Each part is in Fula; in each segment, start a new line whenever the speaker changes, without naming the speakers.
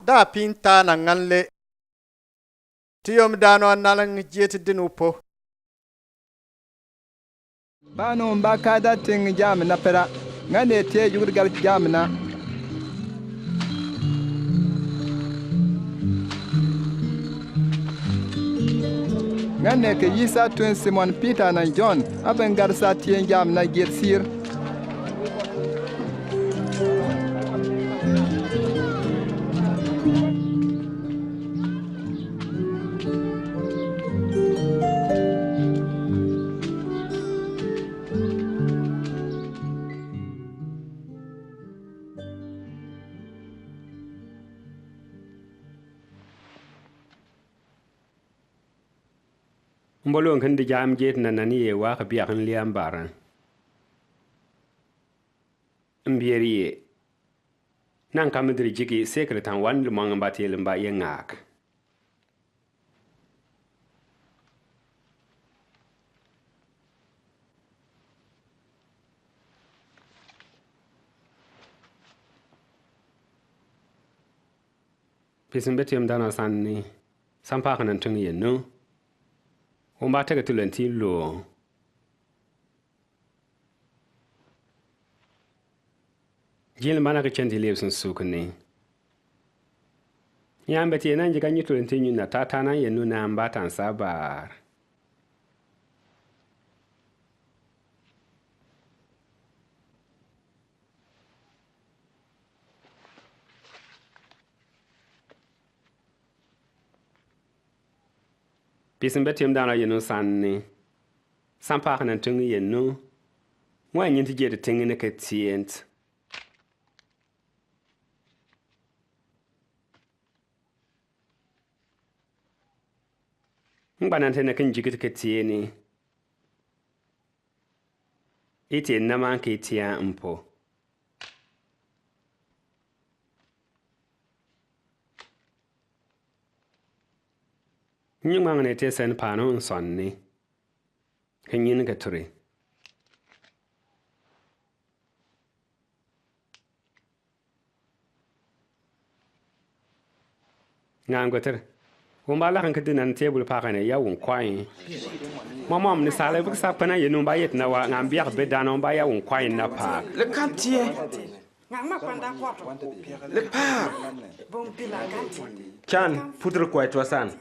da pinta na nganle tiyom dano nalang jet dinupo
bano ba ka da ting jam na pera ngane te yurgal jam na ngane ke yisa tun Simon Peter na John aben garsa tien jam na gersir
Mbolon kan de jam jet na nani ye wa ka biya kan liam baran mbieriye nan kam dri jigi secretan wan lu mang ba tel ba ye ngak pisin betium dana sanni sampa kan tun ye no on ba tege tulenti lo jil mana ka chenti lewsin sukni yam beti nan jiga nyi tulenti nyu na tata nan ye no na mbatan sabar pisin betium dana ye no sanni sampa kan tun ye no wan yin tije de tingine ka tient ngbanan tene kan jigit ka tieni ite na man ka tia mpo nyi mangne te sen pano sonni kan yin ka turi ngangoter wumba la kan kedinan tebul pakane ya wun kwai momom ni sale buk sapana yenu ba yet na wa ngam biak be danon ba ya wun kwai na pa
le kantie
ngama kwanda kwato
le pa
bon pila kanti
chan putre kwai to san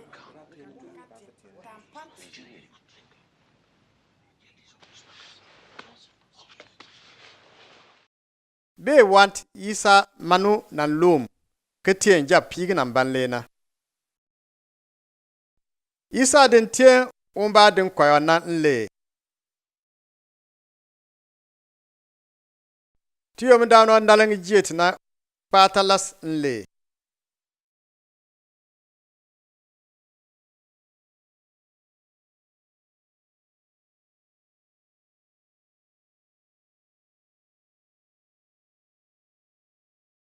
be want yisa manu na lum ketien ja pig na banlena yisa den tien umba den kwayo na nle tiyom dano nalang jet na patalas nle